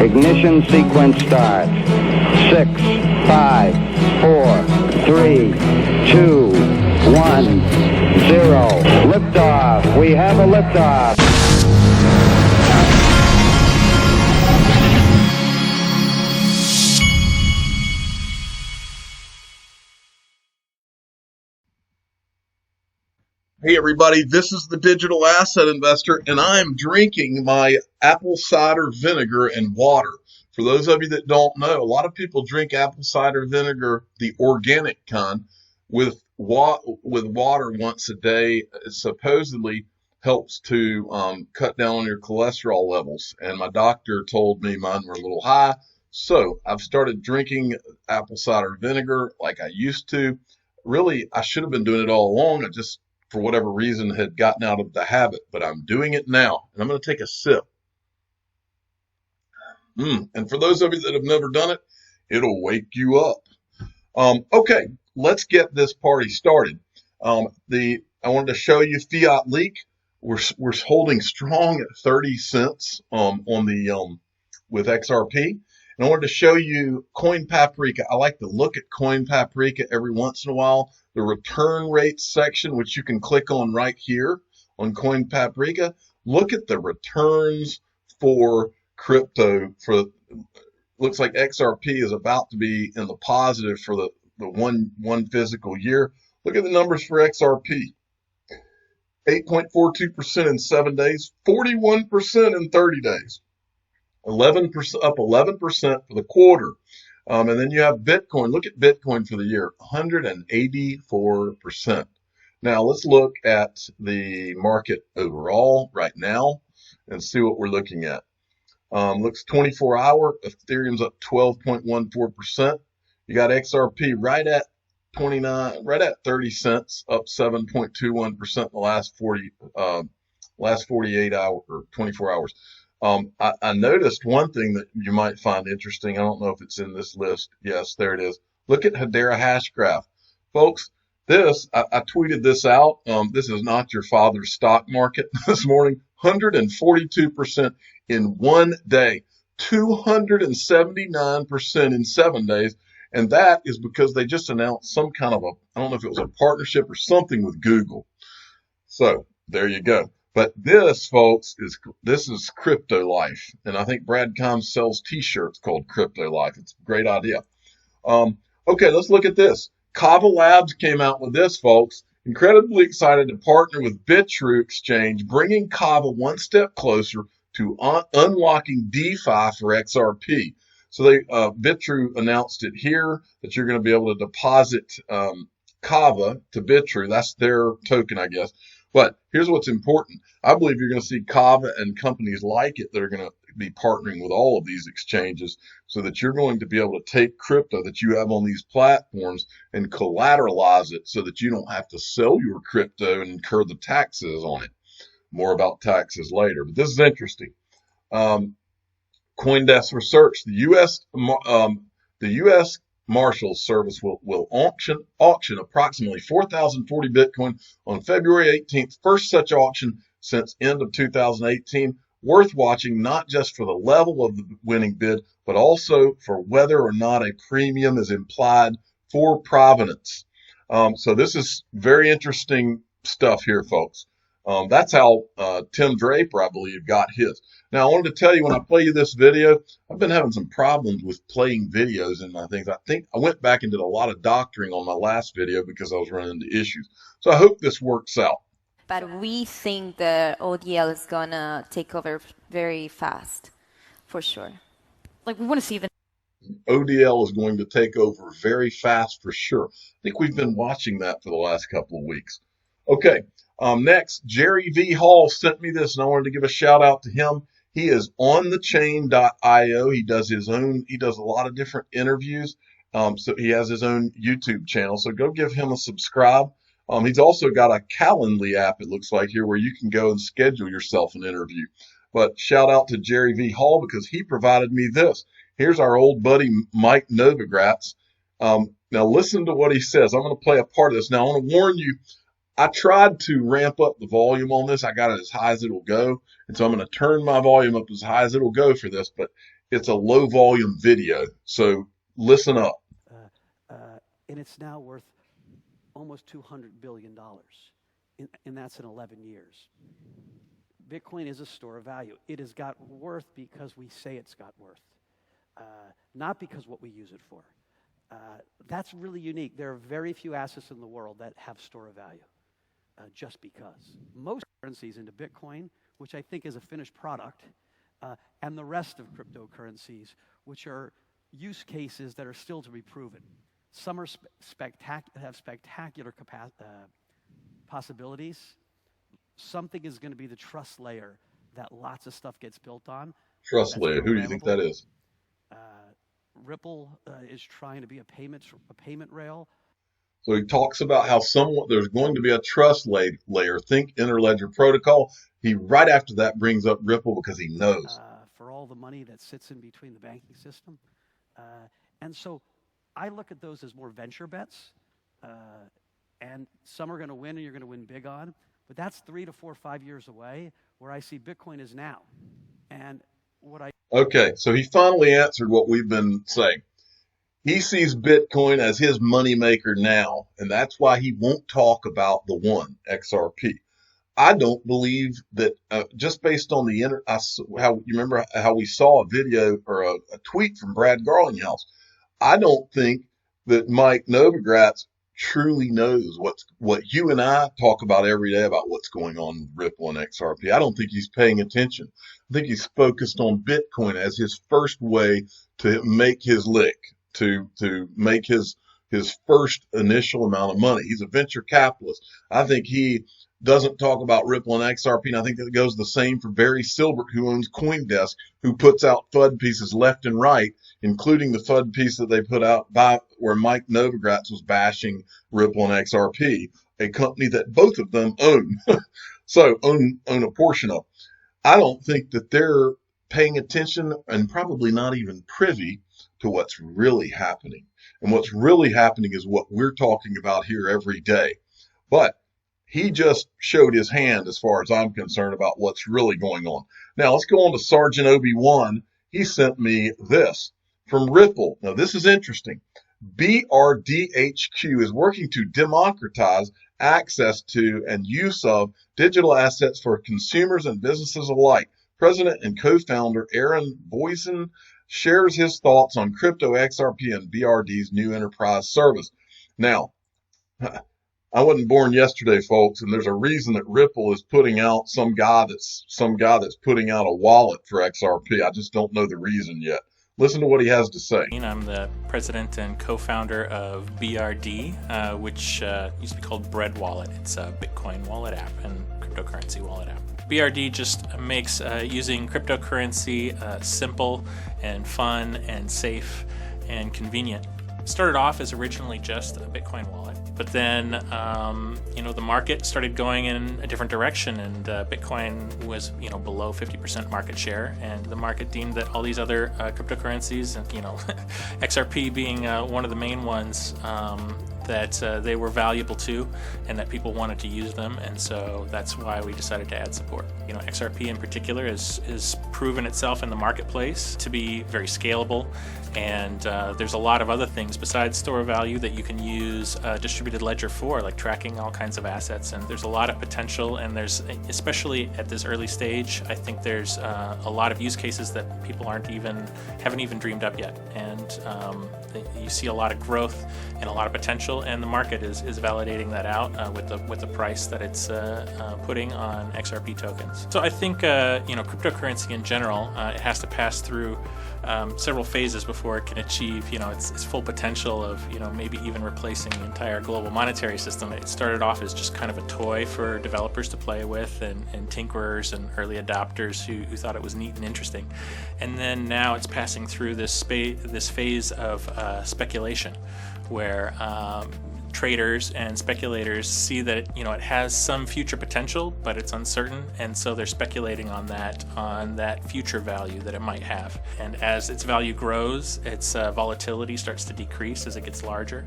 Ignition sequence starts. 6, 5, 4, 3, 2, 1, 0. Liftoff. We have a liftoff. Hey everybody, this is the Digital Asset Investor, and I'm drinking my apple cider vinegar and water. For those of you that don't know, a lot of people drink apple cider vinegar, the organic kind, with water once a day. It supposedly helps to cut down on your cholesterol levels, and my doctor told me mine were a little high, so I've started drinking apple cider vinegar like I used to. Really, I should have been doing it all along. I just, for whatever reason, had gotten out of the habit, but I'm doing it now, and I'm going to take a sip. And for those of you that have never done it, it'll wake you up. Okay, let's get this party started. I wanted to show you fiat leak. We're holding strong at 30 cents with XRP. And I wanted to show you Coin Paprika. I like to look at Coin Paprika every once in a while. The return rates section, which you can click on right here on Coin Paprika. Look at the returns for crypto. Looks like XRP is about to be in the positive for the one physical year. Look at the numbers for XRP. 8.42% in 7 days, 41% in 30 days. 11% up 11% for the quarter. And then you have Bitcoin. Look at Bitcoin for the year, 184%. Now let's look at the market overall right now and see what we're looking at. Looks 24-hour, Ethereum's up 12.14%. You got XRP right at 30 cents, up 7.21% in the last 48 hours or 24 hours. I noticed one thing that you might find interesting. I don't know if it's in this list. Yes, there it is. Look at Hedera hash graph. Folks, I tweeted this out. This is not your father's stock market this morning. 142% in 1 day, 279% in 7 days. And that is because they just announced some kind of I don't know if it was a partnership or something with Google. So there you go. But this, folks, this is Crypto Life. And I think Brad Combs sells t-shirts called Crypto Life. It's a great idea. Okay, let's look at this. Kava Labs came out with this, folks. Incredibly excited to partner with Bitrue Exchange, bringing Kava one step closer to unlocking DeFi for XRP. So Bitrue announced it here that you're going to be able to deposit Kava to Bitrue. That's their token, I guess. But here's what's important. I believe you're going to see Kava and companies like it that are going to be partnering with all of these exchanges so that you're going to be able to take crypto that you have on these platforms and collateralize it so that you don't have to sell your crypto and incur the taxes on it. More about taxes later, but this is interesting. CoinDesk Research, the U.S. Marshals Service will auction approximately 4,040 Bitcoin on February 18th. First such auction since end of 2018. Worth watching not just for the level of the winning bid, but also for whether or not a premium is implied for provenance. So this is very interesting stuff here, folks. That's how Tim Draper, I believe, got his. Now, I wanted to tell you, when I play you this video, I've been having some problems with playing videos and my things. I think I went back and did a lot of doctoring on my last video because I was running into issues. So I hope this works out. But we think the ODL is going to take over very fast, for sure. Like, we want to see the ODL is going to take over very fast for sure. I think we've been watching that for the last couple of weeks. Okay, next, Jerry V. Hall sent me this, and I wanted to give a shout out to him. He is on thechain.io. He does a lot of different interviews. So he has his own YouTube channel. So go give him a subscribe. He's also got a Calendly app, it looks like here, where you can go and schedule yourself an interview. But shout out to Jerry V. Hall because he provided me this. Here's our old buddy Mike Novogratz. Now listen to what he says. I'm going to play a part of this. Now I want to warn you, I tried to ramp up the volume on this. I got it as high as it'll go. And so I'm going to turn my volume up as high as it'll go for this, but it's a low volume video. So listen up. And it's now worth almost $200 billion. And that's in 11 years. Bitcoin is a store of value. It has got worth because we say it's got worth, not because what we use it for. That's really unique. There are very few assets in the world that have store of value, just because. Most currencies into Bitcoin, which I think is a finished product, and the rest of cryptocurrencies, which are use cases that are still to be proven. Some are have spectacular possibilities. Something is going to be the trust layer that lots of stuff gets built on. Trust layer. Who do you think that is? Ripple is trying to be a payment rail. So he talks about how there's going to be a trust layer. Think interledger protocol. He right after that brings up Ripple because he knows. For all the money that sits in between the banking system. And so I look at those as more venture bets. And some are going to win and you're going to win big on. But that's 3 to 4, 5 years away, where I see Bitcoin is now. And Okay, so he finally answered what we've been saying. He sees Bitcoin as his moneymaker now, and that's why he won't talk about the one, XRP. I don't believe that just based on how you remember how we saw a video or a tweet from Brad Garlinghouse. I don't think that Mike Novogratz truly knows what you and I talk about every day about what's going on with Ripple and XRP. I don't think he's paying attention. I think he's focused on Bitcoin as his first way to make his lick, to make his first initial amount of money. He's a venture capitalist. I think he doesn't talk about Ripple and XRP, and I think that goes the same for Barry Silbert, who owns CoinDesk, who puts out FUD pieces left and right, including the FUD piece that they put out where Mike Novogratz was bashing Ripple and XRP, a company that both of them own. So own a portion of. I don't think that they're paying attention and probably not even privy to what's really happening. And what's really happening is what we're talking about here every day. But he just showed his hand as far as I'm concerned about what's really going on. Now let's go on to Sergeant Obi-Wan. He sent me this from Ripple. Now this is interesting. BRDHQ is working to democratize access to and use of digital assets for consumers and businesses alike. President and co-founder Aaron Boyson shares his thoughts on crypto, XRP, and BRD's new enterprise service. Now, I wasn't born yesterday, folks, and there's a reason that Ripple is putting out some guy that's putting out a wallet for XRP. I just don't know the reason yet. Listen to what he has to say. I'm the president and co-founder of BRD, which used to be called Bread Wallet. It's a Bitcoin wallet app and cryptocurrency wallet app. BRD just makes using cryptocurrency simple and fun and safe and convenient. It started off as originally just a Bitcoin wallet, but then the market started going in a different direction, and Bitcoin was below 50% market share, and the market deemed that all these other cryptocurrencies, and XRP being one of the main ones, that they were valuable too, and that people wanted to use them, and so that's why we decided to add support. XRP in particular is proven itself in the marketplace to be very scalable, and there's a lot of other things besides store value that you can use distributed ledger for, like tracking all kinds of assets, and there's a lot of potential, and there's, especially at this early stage, I think there's a lot of use cases that people haven't even dreamed up yet, and you see a lot of growth and a lot of potential, and the market is validating that out with the price that it's putting on XRP tokens. So I think cryptocurrency in general, it has to pass through several phases before it can achieve its full potential of maybe even replacing the entire global monetary system. It started off as just kind of a toy for developers to play with and tinkerers and early adopters who thought it was neat and interesting, and then now it's passing through this phase of speculation where traders and speculators see that it has some future potential, but it's uncertain, and so they're speculating on that future value that it might have. And as its value grows, its volatility starts to decrease as it gets larger,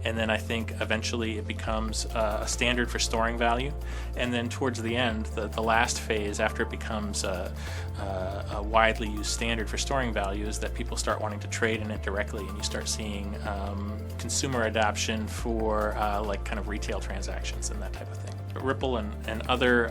and then I think eventually it becomes a standard for storing value. And then towards the end, the last phase after it becomes a widely used standard for storing value is that people start wanting to trade in it directly, and you start seeing consumer adoption for like kind of retail transactions and that type of thing. Ripple and other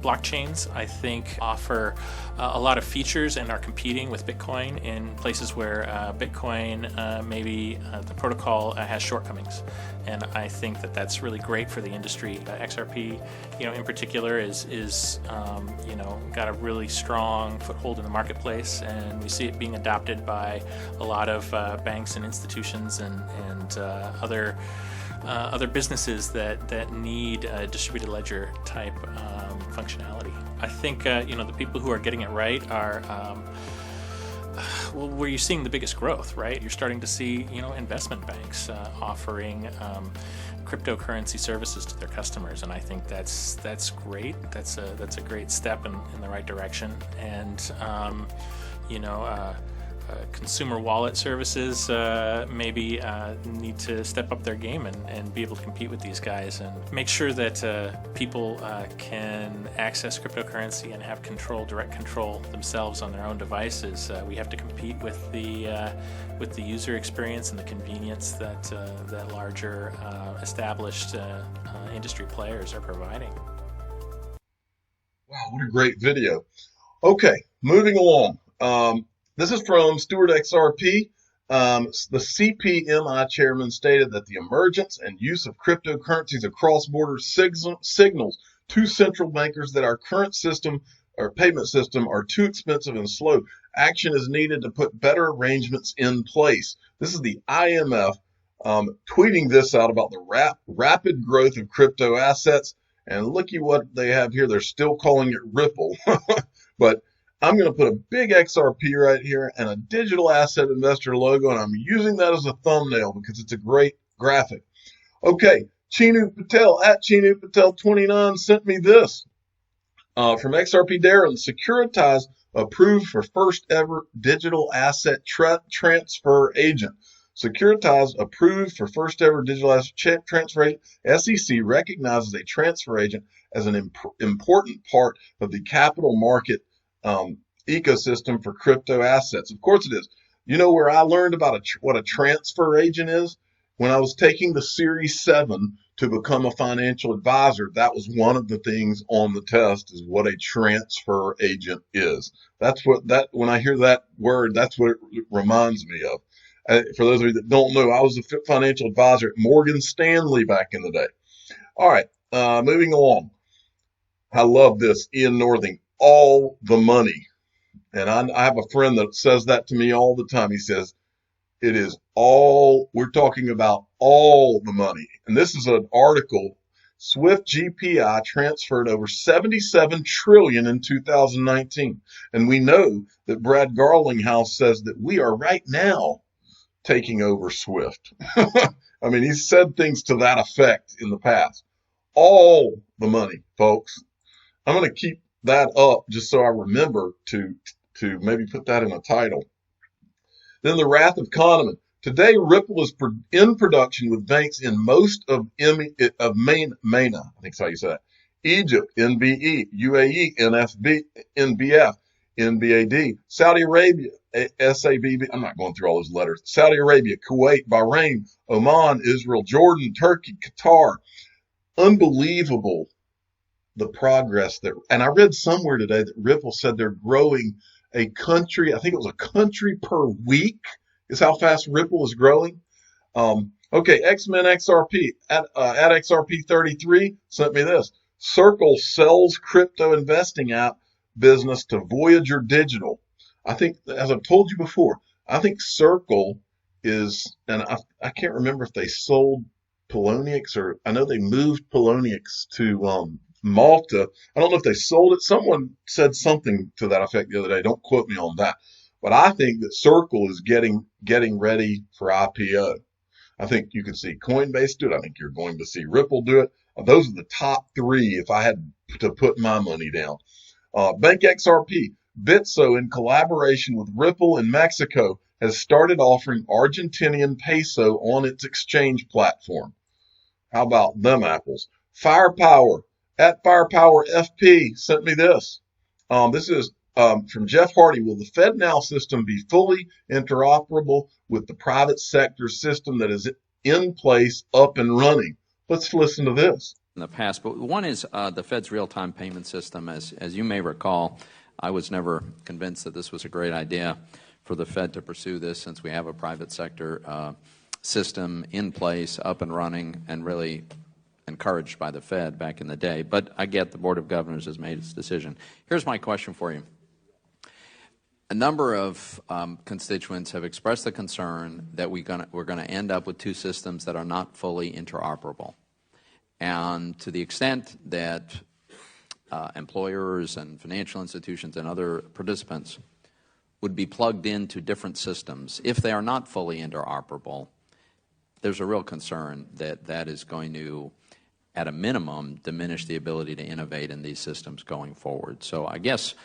blockchains, I think, offer a lot of features and are competing with Bitcoin in places where Bitcoin, maybe the protocol has shortcomings. And I think that that's really great for the industry. XRP, in particular, is got a really strong foothold in the marketplace, and we see it being adopted by a lot of banks and institutions and other businesses that need a distributed ledger type functionality. I think the people who are getting it right are where you're seeing the biggest growth, right? You're starting to see investment banks offering cryptocurrency services to their customers, and I think that's great. That's a great step in the right direction. And consumer wallet services maybe need to step up their game and be able to compete with these guys and make sure that people can access cryptocurrency and have direct control themselves on their own devices. We have to compete with the user experience and the convenience that larger established industry players are providing. Wow, what a great video. Okay, moving along. This is from Stewart XRP. The CPMI chairman stated that the emergence and use of cryptocurrencies across borders signals to central bankers that our current system or payment system are too expensive and slow. Action is needed to put better arrangements in place. This is the IMF tweeting this out about the rapid growth of crypto assets. And looky what they have here. They're still calling it Ripple. But I'm going to put a big XRP right here and a digital asset investor logo, and I'm using that as a thumbnail because it's a great graphic. Okay, Chinu Patel at Chinu Patel 29 sent me this from XRP Darren. Securitize approved for first ever digital asset transfer agent. Securitize approved for first ever digital asset transfer agent. SEC recognizes a transfer agent as an important part of the capital market ecosystem for crypto assets. Of course it is. You know where I learned about what a transfer agent is? When I was taking the Series 7 to become a financial advisor, that was one of the things on the test is what a transfer agent is. When I hear that word, that's what it reminds me of. For those of you that don't know, I was a financial advisor at Morgan Stanley back in the day. All right, moving along. I love this, Ian Northing. All the money. And I have a friend that says that to me all the time. He says, we're talking about all the money. And this is an article, Swift GPI transferred over 77 trillion in 2019. And we know that Brad Garlinghouse says that we are right now taking over Swift. I mean, he's said things to that effect in the past. All the money, folks. I'm going to keep that up just so I remember to maybe put that in a title. Then the wrath of Kahneman. Today, Ripple is in production with banks in most of MENA, I think that's how you say it, Egypt, NBE, UAE, NFB, NBF, NBAD, Saudi Arabia, SABB, I'm not going through all those letters, Saudi Arabia, Kuwait, Bahrain, Oman, Israel, Jordan, Turkey, Qatar. Unbelievable. The progress and I read somewhere today that Ripple said they're growing a country, I think it was a country per week is how fast Ripple is growing. Okay, X-Men XRP at XRP 33 sent me this. Circle sells crypto investing app business to Voyager Digital. I think, as I've told you before, I think Circle is, and I can't remember if they sold Poloniex or I know they moved Poloniex to Malta. I don't know if they sold it. Someone said something to that effect the other day. Don't quote me on that. But I think that Circle is getting ready for IPO. I think you could see Coinbase do it. I think you're going to see Ripple do it. Those are the top three if I had to put my money down. Bank XRP, Bitso, in collaboration with Ripple in Mexico, has started offering Argentinian peso on its exchange platform. How about them apples? Firepower, at Firepower FP, sent me this. This is from Jeff Hardy. Will the FedNow system be fully interoperable with the private sector system that is in place, up and running? Let's listen to this. In the past, but one is the Fed's real-time payment system. As you may recall, I was never convinced that this was a great idea for the Fed to pursue this, since we have a private sector system in place, up and running, and really encouraged by the Fed back in the day. But I get the Board of Governors has made its decision. Here's my question for you. A number of constituents have expressed the concern that we're going to end up with two systems that are not fully interoperable. And to the extent that employers and financial institutions and other participants would be plugged into different systems, if they are not fully interoperable, there's a real concern that that is going to, at a minimum, diminish the ability to innovate in these systems going forward. So I guess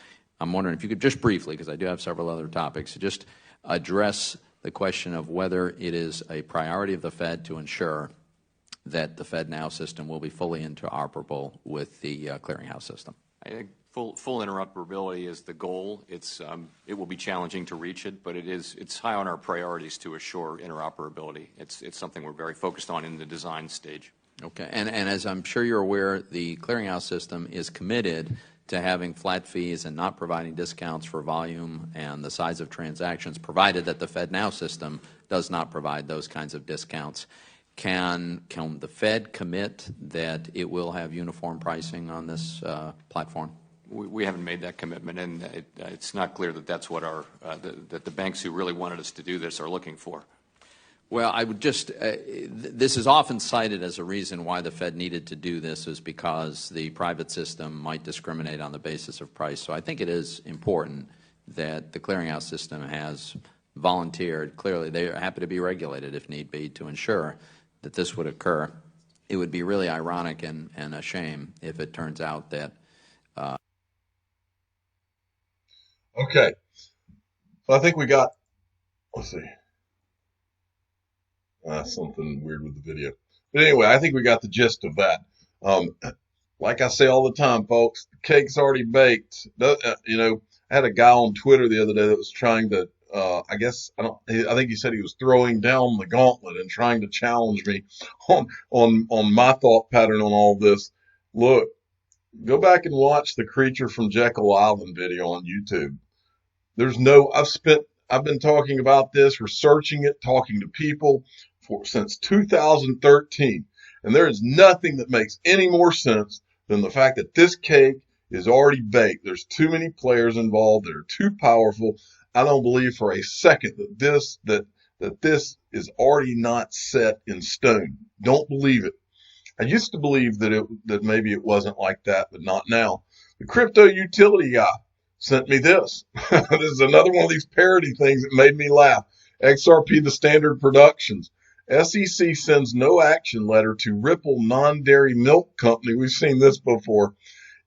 I'm wondering if you could just briefly, because I do have several other topics, just address the question of whether it is a priority of the Fed to ensure that the FedNow system will be fully interoperable with the clearinghouse system. I think full interoperability is the goal. It will be challenging to reach it, but it's high on our priorities to assure interoperability. It's something we're very focused on in the design stage. Okay, and as I'm sure you're aware, the clearinghouse system is committed to having flat fees and not providing discounts for volume and the size of transactions, provided that the FedNow system does not provide those kinds of discounts. Can the Fed commit that it will have uniform pricing on this platform? We haven't made that commitment, and it's not clear that that's what that the banks who really wanted us to do this are looking for. Well, I would just, this is often cited as a reason why the Fed needed to do this, is because the private system might discriminate on the basis of price. So I think it is important that the clearinghouse system has volunteered. Clearly, they are happy to be regulated if need be to ensure that this would occur. It would be really ironic and a shame if it turns out that. Okay. So I think we got, let's see. Something weird with the video. But anyway, I think we got the gist of that. Like I say all the time, folks, the cake's already baked. You know, I had a guy on Twitter the other day that was trying to, I think he said he was throwing down the gauntlet and trying to challenge me on my thought pattern on all this. Look, go back and watch the Creature from Jekyll Island video on YouTube. I've been talking about this, researching it, talking to people since 2013. And there is nothing that makes any more sense than the fact that this cake is already baked. There's too many players involved that are too powerful. I don't believe for a second that this is already not set in stone. Don't believe it. I used to believe that maybe it wasn't like that, but not now. The crypto utility guy sent me this. This is another one of these parody things that made me laugh. XRP, the Standard Productions. SEC sends no action letter to Ripple Non-Dairy Milk Company. We've seen this before.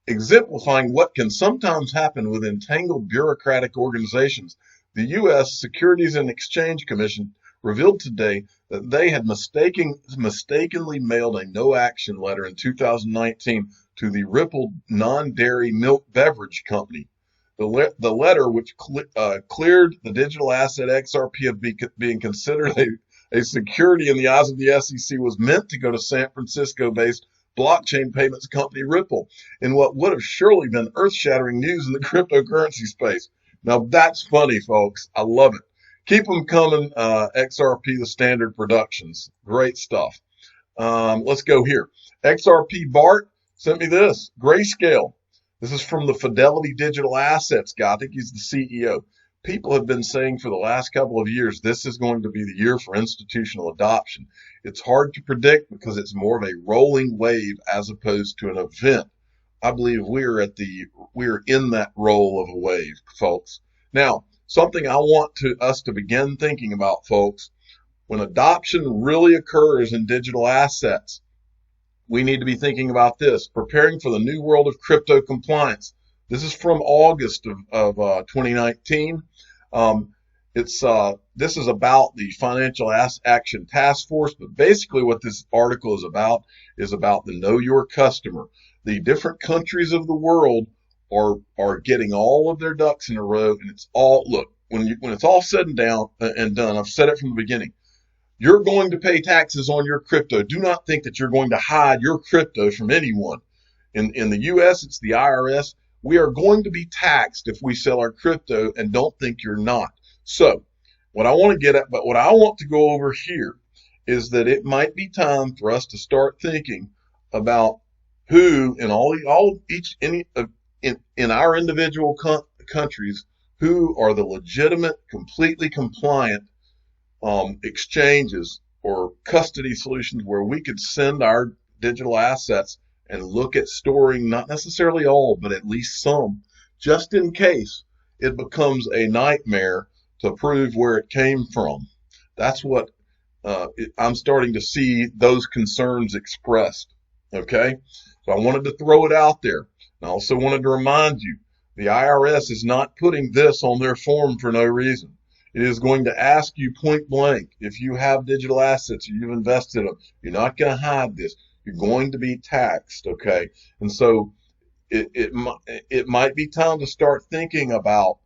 Exemplifying what can sometimes happen with entangled bureaucratic organizations. The U.S. Securities and Exchange Commission revealed today that they had mistakenly mailed a no-action letter in 2019 to the Ripple Non-Dairy Milk Beverage Company. The letter, which cleared the digital asset XRP of being considered a security in the eyes of the SEC, was meant to go to San Francisco-based blockchain payments company Ripple in what would have surely been earth-shattering news in the cryptocurrency space. Now, that's funny, folks. I love it. Keep them coming, XRP, the Standard Productions. Great stuff. Let's go here. XRP Bart sent me this. Grayscale. This is from the Fidelity Digital Assets guy. I think he's the CEO. People have been saying for the last couple of years, this is going to be the year for institutional adoption. It's hard to predict because it's more of a rolling wave as opposed to an event. I believe we're in that roll of a wave, folks. Now, something I want us to begin thinking about, folks. when adoption really occurs in digital assets, we need to be thinking about this, preparing for the new world of crypto compliance. This is from August of 2019. This is about the Financial Action Task Force, but basically what this article is about the Know Your Customer. The different countries of the world are getting all of their ducks in a row, and it's all, look, when it's all said and done, I've said it from the beginning, you're going to pay taxes on your crypto. Do not think that you're going to hide your crypto from anyone. In the U.S., it's the IRS. We are going to be taxed if we sell our crypto, and don't think you're not. So what I want to get at, but what I want to go over here is that it might be time for us to start thinking about who in in our individual countries, who are the legitimate, completely compliant exchanges or custody solutions where we could send our digital assets and look at storing not necessarily all, but at least some, just in case it becomes a nightmare to prove where it came from. That's what I'm starting to see those concerns expressed. Okay, so I wanted to throw it out there. I also wanted to remind you, the IRS is not putting this on their form for no reason. It is going to ask you point blank, if you have digital assets, you've invested them, you're not going to hide this. You're going to be taxed, okay? And so it might be time to start thinking about,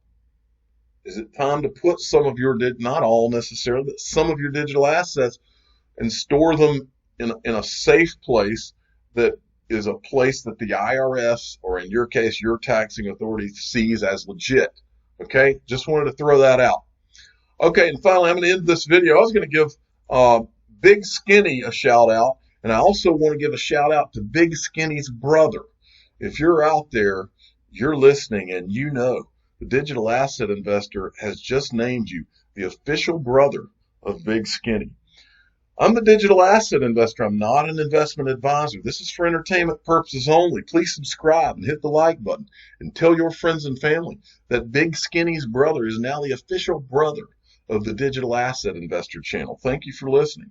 is it time to put some of your, not all necessarily, but some of your digital assets and store them in a safe place that is a place that the IRS, or in your case, your taxing authority, sees as legit. Okay, just wanted to throw that out. Okay, and finally, I'm going to end this video. I was going to give Big Skinny a shout out, and I also want to give a shout out to Big Skinny's brother. If you're out there, you're listening, and you know the Digital Asset Investor has just named you the official brother of Big Skinny. I'm the Digital Asset Investor. I'm not an investment advisor. This is for entertainment purposes only. Please subscribe and hit the like button and tell your friends and family that Big Skinny's brother is now the official brother of the Digital Asset Investor channel. Thank you for listening.